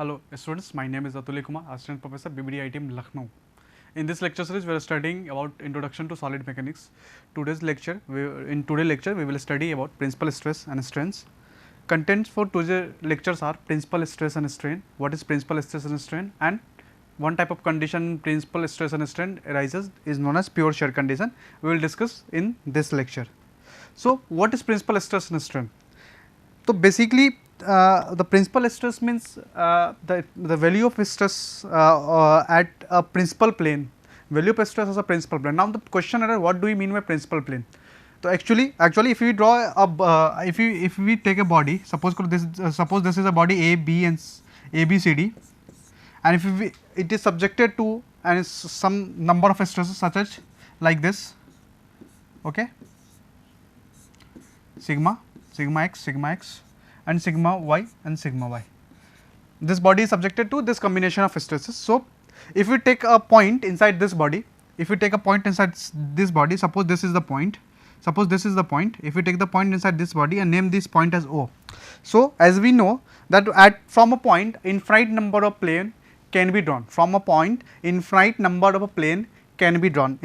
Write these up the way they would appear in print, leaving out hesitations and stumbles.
Hello students, my name is Atulya Kumar, Assistant Professor, BBD ITM Lucknow. In this lecture series, we are studying about Introduction to Solid Mechanics. In today's lecture, we will study about principal stress and strains. Contents for today's lectures are principal stress and strain, what is principal stress and strain, and one type of condition principal stress and strain arises is known as pure shear condition. We will discuss in this lecture. So, what is principal stress and strain? So, basically the principal stress means the value of stress at a principal plane, value of stress as a principal plane. Now, the question is, what do we mean by principal plane? So, actually if we draw a if we take a body, suppose this is a body A, B and A, B, C, D, and if it is subjected to and some number of stresses such as like this, okay, sigma x and sigma y and sigma y. This body is subjected to this combination of stresses. So, if we take a point inside this body, if we take a point inside this body, suppose this is the point, if we take the point inside this body and name this point as O. So, as we know that from a point infinite number of plane can be drawn, from a point infinite number of a plane can be drawn,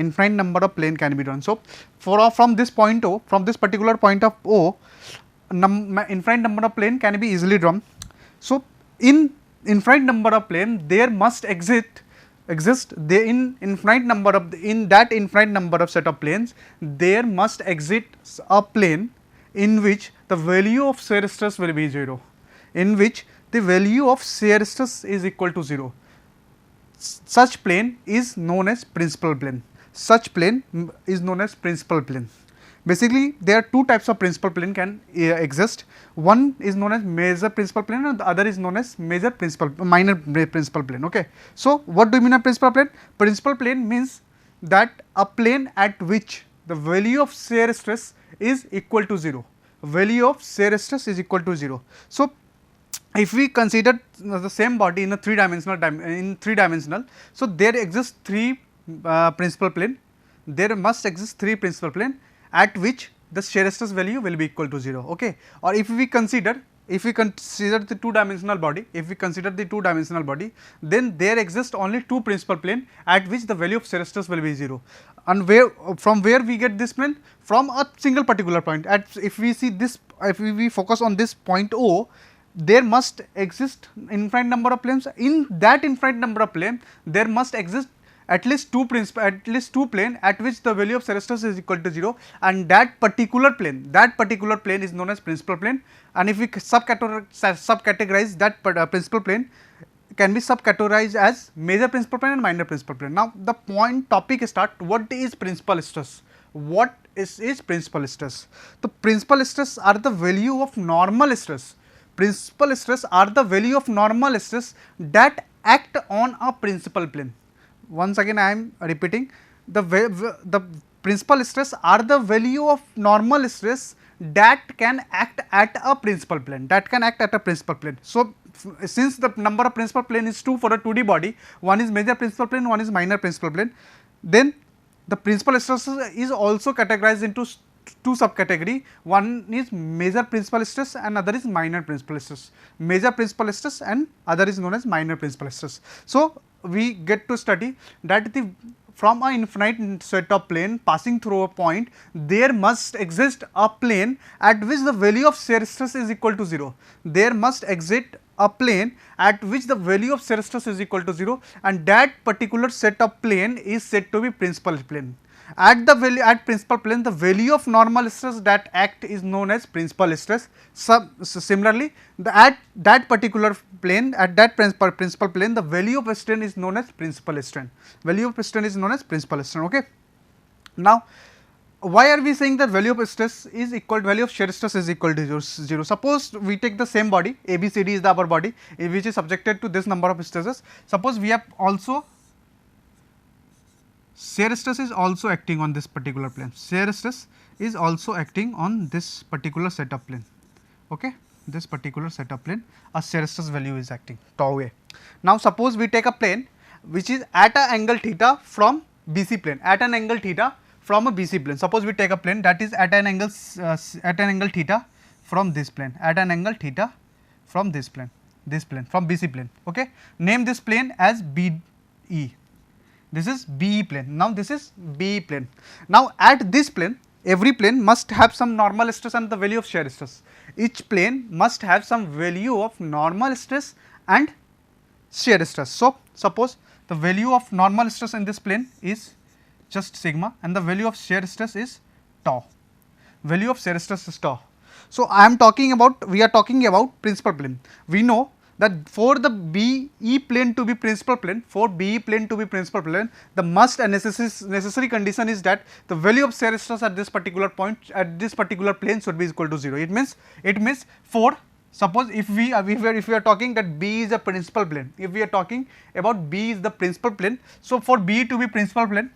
So, from this point O, from this particular point of O, infinite number of plane can be easily drawn. So, in infinite number of plane there must exist in that infinite number of set of planes there must exist a plane in which the value of shear stress will be 0, in which the value of shear stress is equal to 0. Such plane is known as principal plane. Basically, there are two types of principal plane can exist. One is known as major principal plane and the other is known as minor principal plane. Okay. So, what do you mean by principal plane? Principal plane means that a plane at which the value of shear stress is equal to 0. So, if we consider the same body in a three dimensional, so there exists three principal plane. There must exist three principal plane at which the shear stress value will be equal to 0, okay. Or if we consider the two dimensional body, then there exist only two principal plane at which the value of shear stress will be 0. And from where we get this plane? From a single particular point. If we focus on this point O, there must exist infinite number of planes. In that infinite number of plane, there must exist at least two plane at which the value of shear stress is equal to 0, and that particular plane is known as principal plane. And if we subcategorize that principal plane, can be subcategorized as major principal plane and minor principal plane. Now, the topic start. What is principal stress? What is principal stress? The principal stress are the value of normal stress. Principal stress are the value of normal stress that act on a principal plane. Once again I am repeating, the principal stress are the value of normal stress that can act at a principal plane, So, since the number of principal plane is 2 for a 2D body, one is major principal plane, one is minor principal plane, then the principal stress is also categorized into two subcategory. One is major principal stress and other is minor principal stress. Major principal stress and other is known as minor principal stress. So, we get to study that from an infinite set of plane passing through a point, there must exist a plane at which the value of shear stress is equal to 0. There must exist a plane at which the value of shear stress is equal to 0, and that particular set of plane is said to be principal plane. At principal plane, the value of normal stress that act is known as principal stress. Similarly, at that particular plane, at that principal plane, the value of strain is known as principal strain. Okay. Now, why are we saying that value of stress is equal to value of shear stress is equal to 0? Suppose we take the same body, ABCD is the upper body, which is subjected to this number of stresses. Suppose we have also shear stress is also acting on this particular plane. Shear stress is also acting on this particular set of plane. Okay, this particular set of plane, a shear stress value is acting tau A. Now, suppose we take a plane which is at an angle theta from BC plane, from a BC plane. Suppose we take a plane that is at an angle theta from this plane, this plane, from BC plane. Okay, name this plane as BE. This is BE plane. Now this is BE plane. Now at this plane, every plane must have some normal stress and the value of shear stress. Each plane must have some value of normal stress and shear stress. So suppose the value of normal stress in this plane is just sigma and the value of shear stress is tau. Value of shear stress is tau. So I am talking about, we are talking about principal plane. We know that for the BE plane to be principal plane, the must and necessary condition is that the value of shear stress at this particular point, at this particular plane should be equal to 0. It means for, suppose if we are talking that B is a principal plane, if we are talking about B is the principal plane, so for B to be principal plane,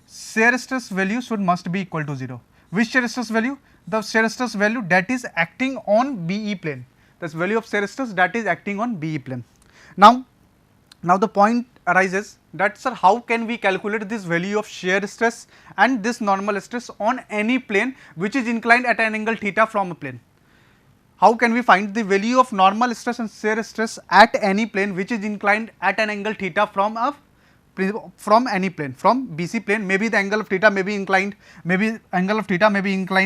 shear stress value must be equal to 0. Which shear stress value? The shear stress value that is acting on BE plane. That's value of shear stress that is acting on BE plane. Now the point arises that, sir, how can we calculate this value of shear stress and this normal stress on any plane which is inclined at an angle theta from a plane? How can we find the value of normal stress and shear stress at any plane which is inclined at an angle theta from any plane, from BC plane? Maybe the angle of theta may be inclined,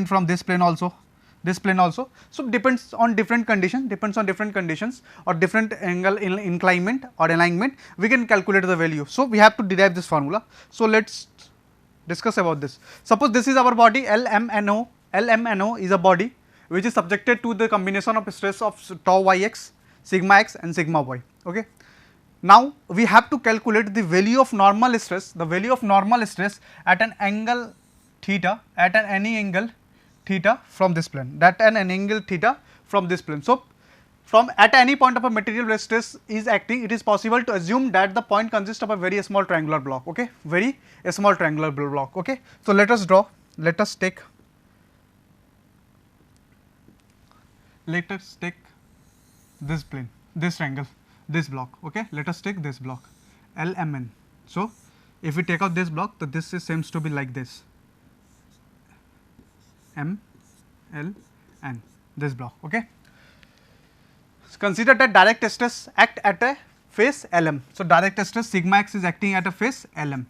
from this plane also, So depends on different conditions, or different angle inclinment or alignment, we can calculate the value. So we have to derive this formula. So let's discuss about this. Suppose this is our body LMNO. LMNO is a body which is subjected to the combination of stress of tau yx, sigma x and sigma y. Okay. Now we have to calculate the value of normal stress, at an angle theta, any angle theta from this plane, So from at any point of a material where stress is acting, it is possible to assume that the point consists of a very small triangular block. Okay, Okay, so let us draw. Let us take this plane, this triangle, this block. Okay, let us take this block LMN. So if we take out this block, so this seems to be like this, M L N, this block. Okay, so consider that direct stress act at a face LM. So direct stress sigma x is acting at a face LM,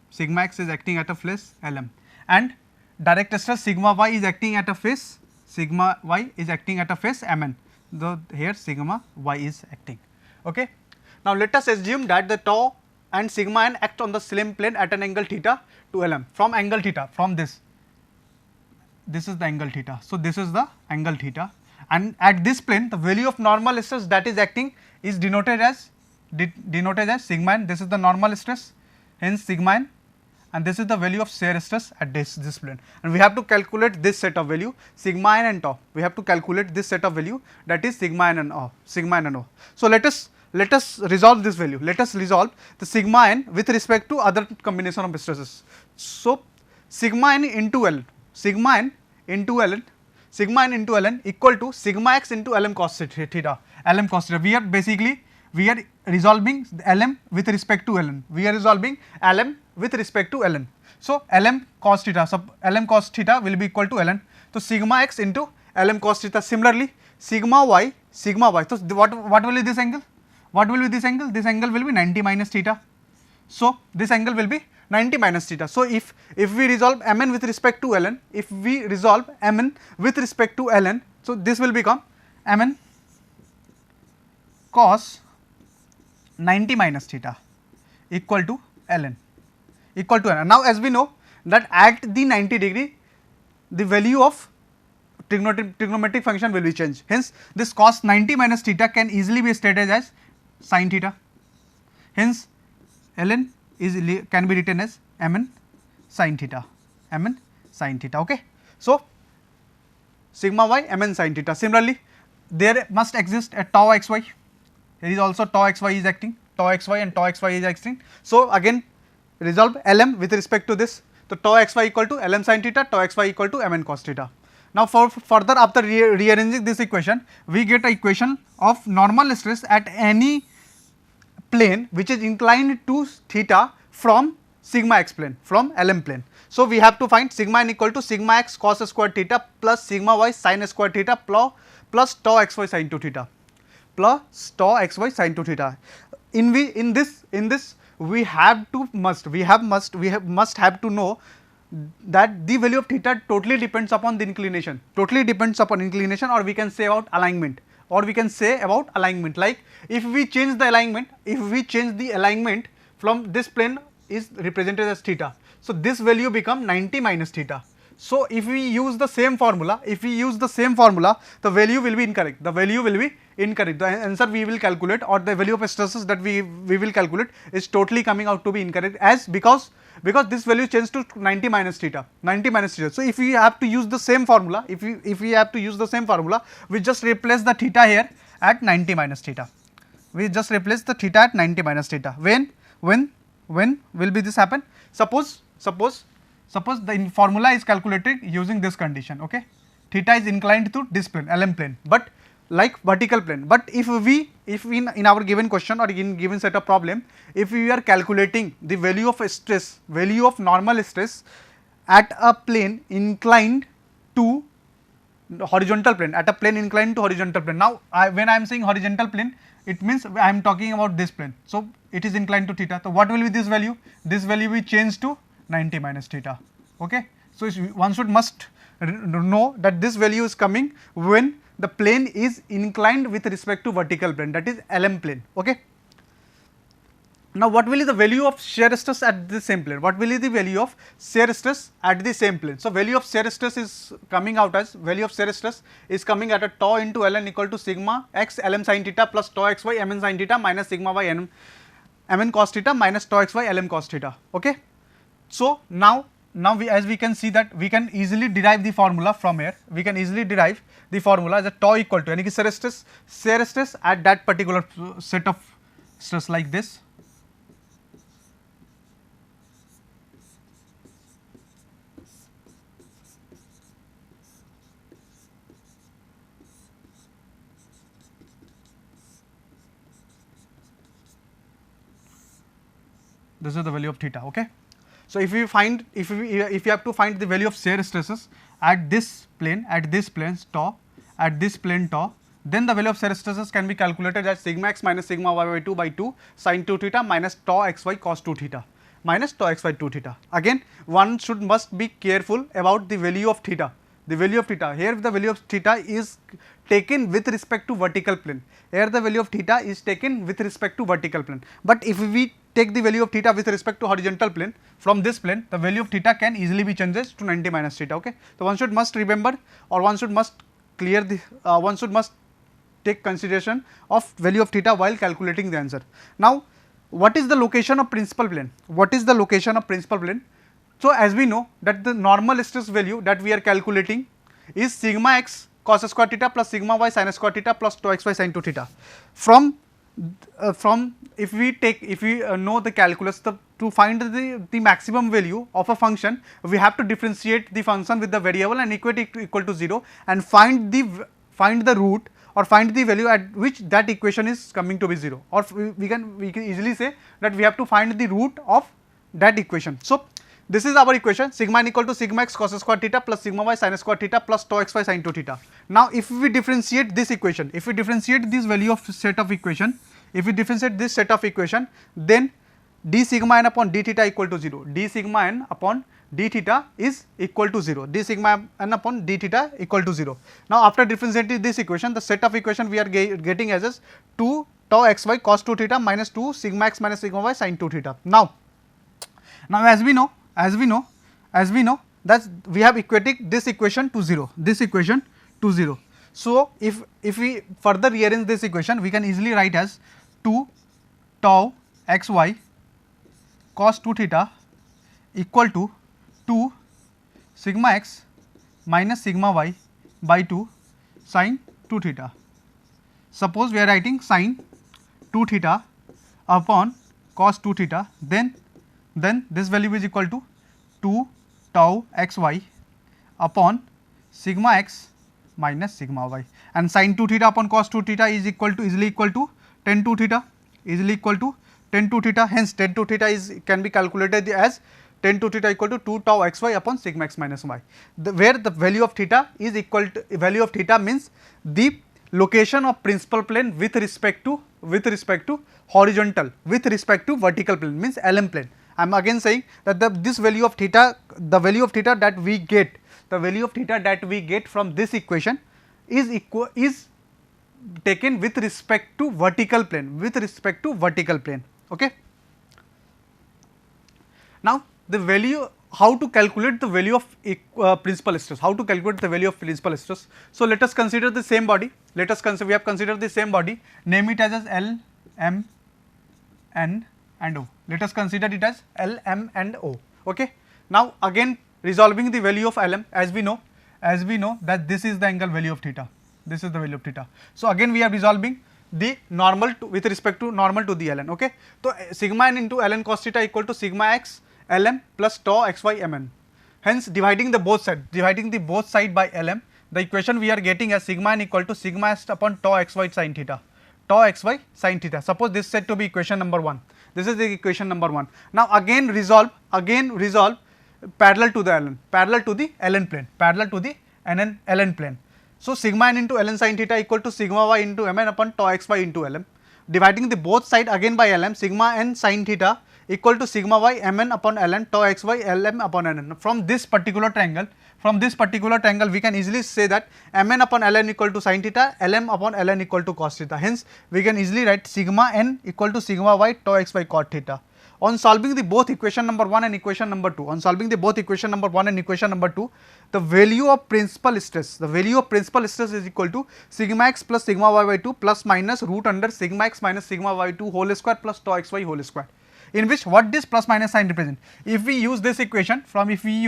and direct stress sigma y is acting at a face Mn, though here sigma y is acting. Okay. Now let us assume that the tau and sigma n act on the same plane at an angle theta to Lm. From angle theta, from this is the angle theta. So this is the angle theta, and at this plane the value of normal stress that is acting is denoted as sigma n. This is the normal stress, hence sigma n, and this is the value of shear stress at this plane, and we have to calculate this set of value sigma n and tau. We have to calculate this set of value, that is sigma n and O. So let us resolve this value. Let us resolve the sigma n with respect to other combination of stresses. So sigma n into L equal to sigma x into Lm cos theta. We are resolving Lm with respect to Ln. So Lm cos theta. So Lm cos theta will be equal to Ln. So sigma x into Lm cos theta. Similarly, sigma y. So what will be this angle? This angle will be 90 minus theta. So this angle will be 90 minus theta. So if we resolve Mn with respect to Ln, so this will become Mn cos 90 minus theta equal to Ln. Now as we know that at the 90 degree, the value of trigonometric function will be changed. Hence this cos 90 minus theta can easily be stated as sin theta. Hence Ln can be written as Mn sin theta. Okay. So sigma y Mn sin theta. Similarly, there must exist a tau xy. Here is also tau xy is acting. So again resolve Lm with respect to this. So tau xy equal to Lm sin theta, tau xy equal to Mn cos theta. Now for further, after rearranging this equation, we get a equation of normal stress at any plane which is inclined to theta from sigma x plane, from LM plane. So we have to find sigma n equal to sigma x cos square theta plus sigma y sin square theta plus tau xy sin 2 theta plus tau xy sin 2 theta. In this we have to must have to know that the value of theta totally depends upon the inclination, or we can say about alignment, like if we change the alignment, from this plane is represented as theta, so this value become 90 minus theta. So if we use the same formula, the value will be incorrect. The answer we will calculate, or the value of stresses that we will calculate, is totally coming out to be incorrect, as because this value changed to 90 minus theta. So if we have to use the same formula, we just replace the theta here at 90 minus theta. When will be this happen? Suppose the formula is calculated using this condition, okay. Theta is inclined to this plane, LM plane, but like vertical plane. But if in our given question or in given set of problem, if we are calculating the value of normal stress at a plane inclined to horizontal plane, Now when I am saying horizontal plane, it means I am talking about this plane. So it is inclined to theta. So what will be this value? This value will change to 90 minus theta. Okay. So one must know that this value is coming when the plane is inclined with respect to vertical plane, that is LM plane. Okay. Now what will be the value of shear stress at the same plane? So value of shear stress is coming out as at a tau into Ln equal to sigma x Lm sin theta plus tau xy Mn sin theta minus sigma y Mn cos theta minus tau xy Lm cos theta. Okay. So now as we can see that we can easily derive the formula from here. As a tau equal to any shear stress at that particular set of stress like this. This is the value of theta. Okay. So if you have to find the value of shear stresses at this plane tau, then the value of shear stresses can be calculated as sigma x minus sigma y by 2 sin 2 theta minus tau xy cos 2 theta minus tau xy 2 theta. Again, one must be careful about the value of theta. Here the value of theta is taken with respect to vertical plane. But if we take the value of theta with respect to horizontal plane, from this plane the value of theta can easily be changed to 90 minus theta. Okay. So one must remember, or must take consideration of value of theta while calculating the answer. Now what is the location of principal plane? So as we know that the normal stress value that we are calculating is sigma x cos square theta plus sigma y sin square theta plus tau xy sin 2 theta. If we know the calculus, to find the maximum value of a function, we have to differentiate the function with the variable and equate it equal to 0 and find the root or find the value at which that equation is coming to be 0, or we can easily say that we have to find the root of that equation. So this is our equation, sigma n equal to sigma x cos square theta plus sigma y sin square theta plus tau xy sin 2 theta. Now if we differentiate this equation, this value of set of equation, then d sigma n upon d theta equal to 0. D sigma n upon d theta is equal to 0. Now after differentiating this equation, the set of equation we are getting as 2 tau xy cos 2 theta minus 2 sigma x minus sigma y sin 2 theta. Now as we know that we have equated this equation to 0. So if we further rearrange this equation, we can easily write as 2 tau xy cos 2 theta equal to 2 sigma x minus sigma y by 2 sin 2 theta. Suppose we are writing sin 2 theta upon cos 2 theta, then this value is equal to 2 tau xy upon sigma x minus sigma y, and sin 2 theta upon cos 2 theta is easily equal to tan 2 theta, tan 2 theta, hence tan 2 theta can be calculated as tan 2 theta equal to 2 tau xy upon sigma x minus y, where the value of theta is equal to, value of theta means the location of principal plane with respect to horizontal, with respect to vertical plane, means LM plane. I am again saying that this value of theta, the value of theta that we get, from this equation is taken with respect to vertical plane, okay. Now the value, how to calculate the value of principal stress, So let us consider the same body, we have considered the same body, name it as L, M, N and O. Let us consider it as L, M and O, okay. Now again resolving the value of LM, as we know that this is the angle value of theta, So again we are resolving the normal with respect to normal to the ln, okay. So sigma n into ln cos theta equal to sigma x lm plus tau xy mn. Hence dividing the both side by lm, the equation we are getting as sigma n equal to sigma s upon tau xy sin theta, Suppose this is said to be equation number 1. This is the equation number 1. Now again resolve parallel to the ln plane, So sigma n into ln sin theta equal to sigma y into mn upon tau xy into lm. Dividing the both side again by lm, sigma n sin theta equal to sigma y mn upon ln tau xy lm upon nn. From this particular triangle, we can easily say that mn upon ln equal to sin theta, lm upon ln equal to cos theta. Hence we can easily write sigma n equal to sigma y tau xy cot theta. On solving the both equation number 1 and equation number 2, the value of principal stress, is equal to sigma x plus sigma y by 2 plus minus root under sigma x minus sigma y 2 whole square plus tau xy whole square, in which what this plus minus sign represent. If we use this equation if we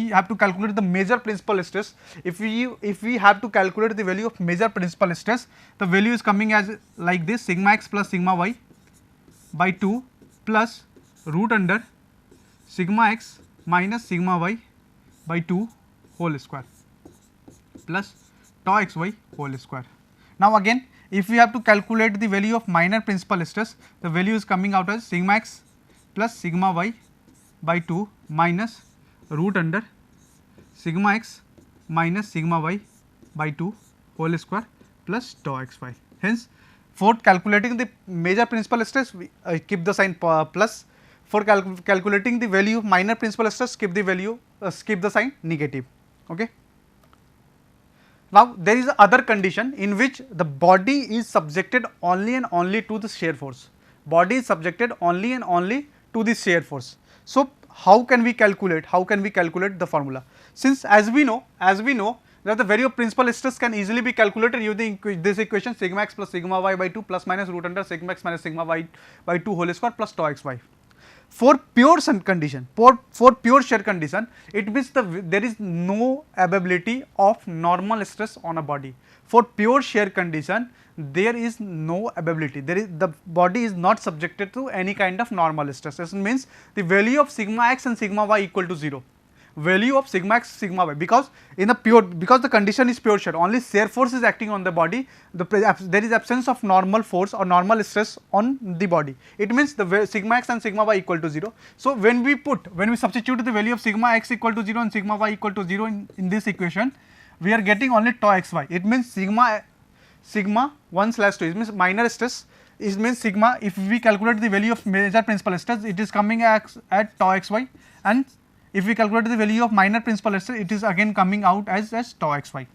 have to calculate the major principal stress, if we have to calculate the value of major principal stress, the value is coming as like this, sigma x plus sigma y by 2 plus root under sigma x minus sigma y by 2 whole square plus tau xy whole square. Now again if we have to calculate the value of minor principal stress, the value is coming out as sigma x plus sigma y by 2 minus root under sigma x minus sigma y by 2 whole square plus tau xy. Hence for calculating the major principal stress, we keep the sign plus. For calculating the value of minor principal stress, keep the sign negative, okay. Now there is other condition in which the body is subjected only and only to the shear force. So how can we calculate the formula? Since as we know that the value of principal stress can easily be calculated using this equation, sigma x plus sigma y by 2 plus minus root under sigma x minus sigma y by 2 whole square plus tau xy. For pure shear condition, it means there is no ability of normal stress on a body. For pure shear condition, there is no ability. The body is not subjected to any kind of normal stress. This means the value of sigma x and sigma y equal to 0. Value of sigma x, sigma y, because the condition is pure shear, only shear force is acting on the body. There is absence of normal force or normal stress on the body. It means the sigma x and sigma y equal to 0. So when we substitute the value of sigma x equal to 0 and sigma y equal to 0 in this equation, we are getting only tau xy. It means sigma 1/2. It means minor stress. It means sigma. If we calculate the value of major principal stress, it is coming at tau xy, and if we calculate the value of minor principal stress, it is again coming out as tau xy.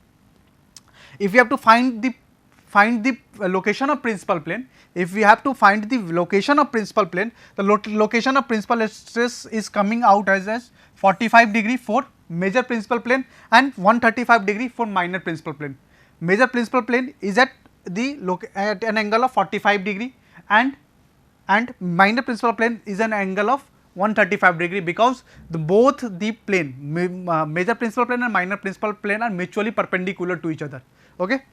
If we have to find the location of principal plane, the location of principal stress is coming out as 45 degree for major principal plane and 135 degree for minor principal plane. Major principal plane is at an angle of 45 degree and minor principal plane is an angle of 135 degree, because both the plane, major principal plane and minor principal plane, are mutually perpendicular to each other, okay.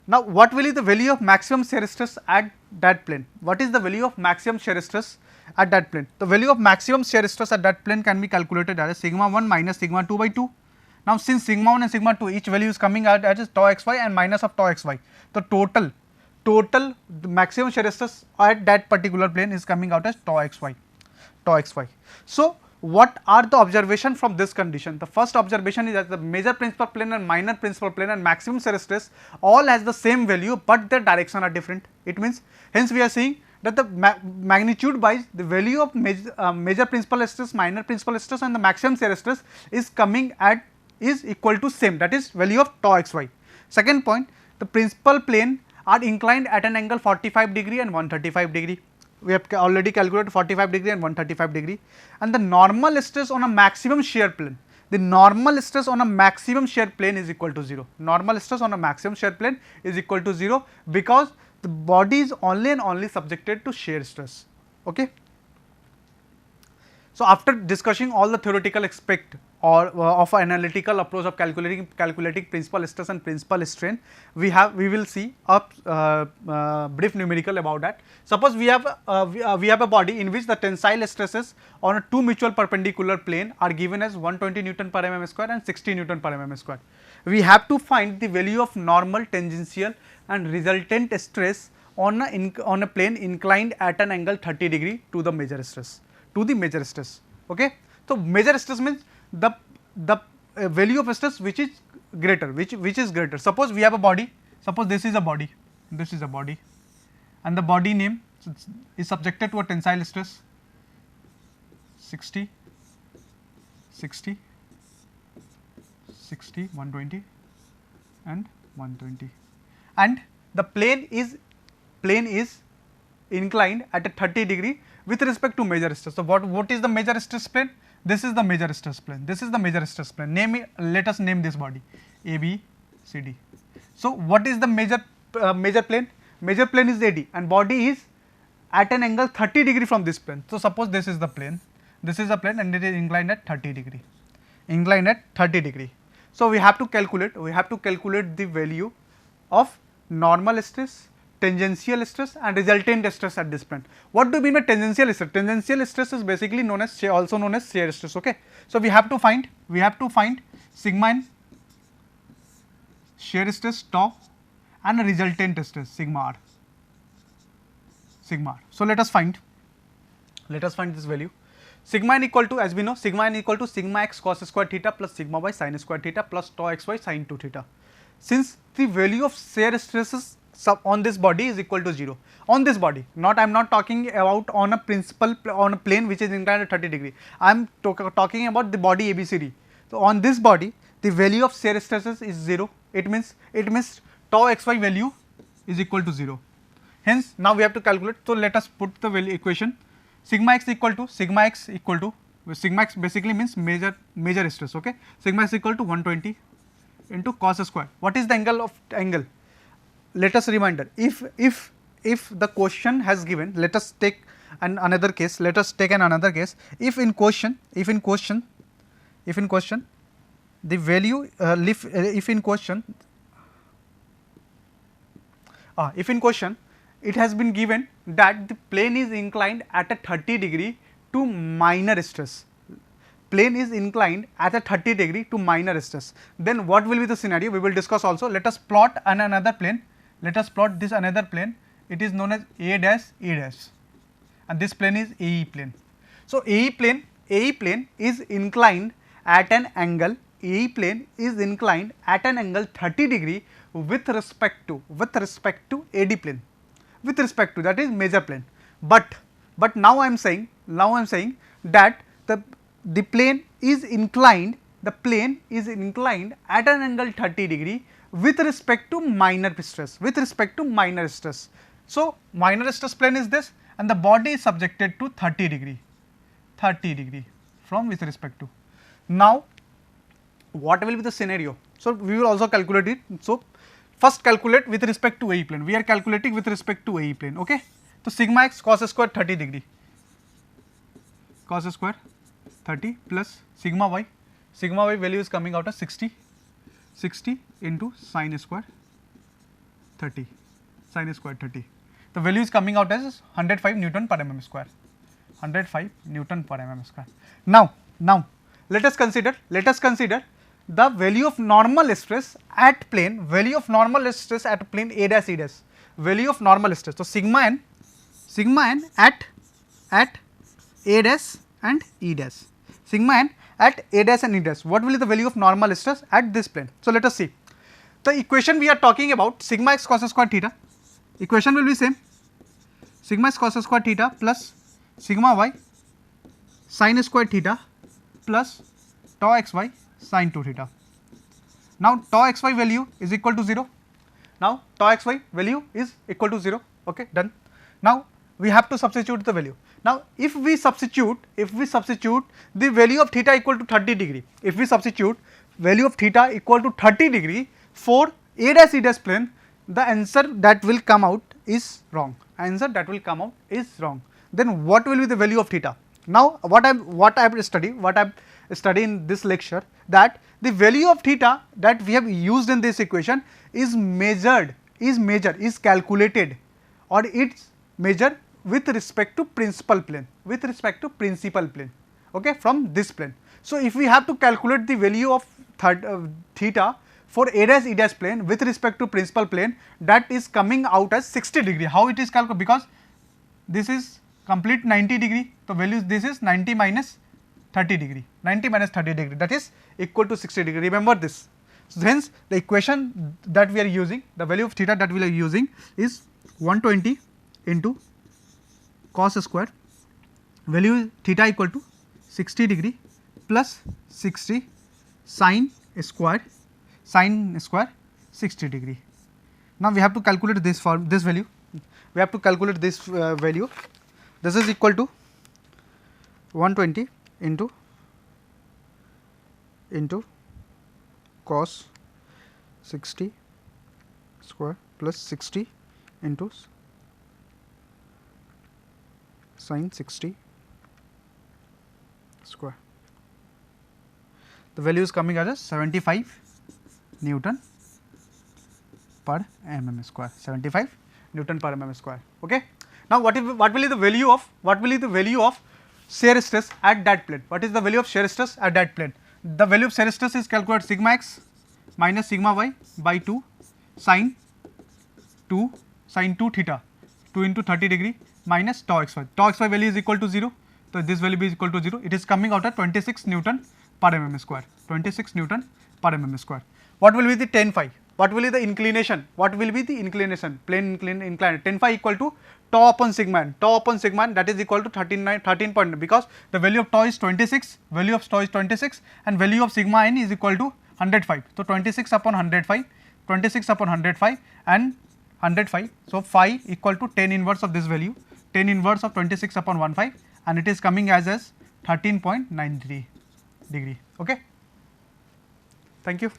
Now what will be the value of maximum shear stress at that plane? What is the value of maximum shear stress at that plane? The value of maximum shear stress at that plane can be calculated as sigma 1 minus sigma 2 by 2. Now since sigma 1 and sigma 2 each value is coming out as tau xy and minus of tau xy, the total total the maximum shear stress at that particular plane is coming out as tau xy, tau xy. So, what are the observation from this condition? The first observation is that the major principal plane and minor principal plane and maximum shear stress all has the same value, but their direction are different. It means, hence we are seeing that the magnitude wise the value of major principal stress, minor principal stress and the maximum shear stress is coming at is equal to same, that is value of tau xy. Second point, the principal plane are inclined at an angle 45 degree and 135 degree. We have already calculated 45 degree and 135 degree, and the normal stress on a maximum shear plane, the normal stress on a maximum shear plane is equal to 0. Normal stress on a maximum shear plane is equal to 0 because the body is only and only subjected to shear stress. Okay. So, after discussing all the theoretical aspect or of analytical approach of calculating principal stress and principal strain, we will see a brief numerical about that. Suppose we have a body in which the tensile stresses on a two mutual perpendicular plane are given as 120 Newton per mm square and 60 Newton per mm square. We have to find the value of normal, tangential and resultant stress on a plane inclined at an angle 30 degree to the major stress, okay. So, major stress means the value of stress which is greater, which is greater. Suppose we have a body, suppose this is a body, and the body name is subjected to a tensile stress 60, 120 and 120, and the plane is inclined at a 30 degree with respect to major stress. So, what is the major stress plane? This is the major stress plane. This is the major stress plane. Name it, let us name this body A, B, C, D. So, what is the major plane? Major plane is AD and body is at an angle 30 degree from this plane. So, suppose this is the plane, this is a plane and it is inclined at 30 degree, So, we have to calculate the value of normal stress, tangential stress and resultant stress at this point. What do you mean by tangential stress? Tangential stress is basically known as shear stress. Okay. So, we have to find sigma in shear stress tau and resultant stress sigma r. So, let us find this value. Sigma n equal to, as we know, sigma n equal to sigma x cos square theta plus sigma y sin square theta plus tau xy sin 2 theta. Since the value of shear stresses on this body is equal to 0, on this body, I am not talking about on a plane which is inclined at 30 degree, I am talking about the body ABCD. So, on this body the value of shear stresses is 0, it means tau xy value is equal to 0. Hence, now we have to calculate. So, let us put the value equation. Sigma x basically means major stress. Okay. Sigma x equal to 120 into cos square. What is the angle? Let us reminder, if the question has given, let us take another case. If in question the value if in question it has been given that the plane is inclined at a 30 degree to minor stress. Plane is inclined at a 30 degree to minor stress. Then what will be the scenario? We will discuss also. Let us plot another plane. Let us plot this another plane. It is known as A dash E dash, and this plane is AE plane. So, AE plane is inclined at an angle. AE plane is inclined at an angle 30 degree with respect to AD plane, that is major plane. But now I am saying that the plane is inclined at an angle 30 degree with respect to minor stress, So, minor stress plane is this and the body is subjected to 30 degree from with respect to. Now, what will be the scenario? So, we will also calculate it. So, first calculate with respect to AE plane. We are calculating with respect to AE plane. Okay. So, sigma x cos square 30 degree, cos square 30 plus sigma y value is coming out as 60 into sin square 30, The value is coming out as 105 Newton per mm square, Now, let us consider the value of normal stress at plane, A dash E dash. value of normal stress. So, sigma n at A dash and E dash, sigma n at A dash and E dash, what will be the value of normal stress at this plane? So, let us see the equation we are talking about, sigma x cos square theta, equation will be same, sigma x cos square theta plus sigma y sin square theta plus tau xy sin 2 theta. Now, tau xy value is equal to 0. Now, tau xy value is equal to 0. Okay, done. Now, we have to substitute the value. Now, if we substitute the value of theta equal to 30 degree, if we substitute value of theta equal to 30 degree for A dash E dash plane, the answer that will come out is wrong. Then what will be the value of theta? Now, what I have studied in this lecture, that the value of theta that we have used in this equation is calculated, or it's measured with respect to principal plane, okay, from this plane. So, if we have to calculate the value of theta for A dash E dash plane with respect to principal plane, that is coming out as 60 degree. How it is calculated? Because this is complete 90 degree, the value this is 90 minus 30 degree, that is equal to 60 degree, remember this. So, hence the equation that we are using, the value of theta that we are using is 120 into cos square, value theta equal to 60 degree plus 60 sin square 60 degree. Now, we have to calculate this value, value. This is equal to 120 into cos 60 square plus 60 into sin 60 square. The value is coming as 75 Newton per mm square, 75 Newton per mm square. Okay. Now, what will be the value of shear stress at that plane? What is the value of shear stress at that plane? The value of shear stress is calculated sigma x minus sigma y by 2 sin 2 theta, 2 into 30 degree minus tau xy. Tau xy value is equal to 0. So, this value is equal to 0. It is coming out at 26 Newton per mm square, 26 Newton per mm square. What will be the tan phi? What will be the inclination? Plane inclined. Tan phi equal to tau upon sigma n. That is equal to 13 because the value of tau is 26, and value of sigma n is equal to 105. So, 26 upon 105 and 105. So, phi equal to tan inverse of this value, tan inverse of 26 upon 15, and it is coming as 13.93 degree. Okay. Thank you.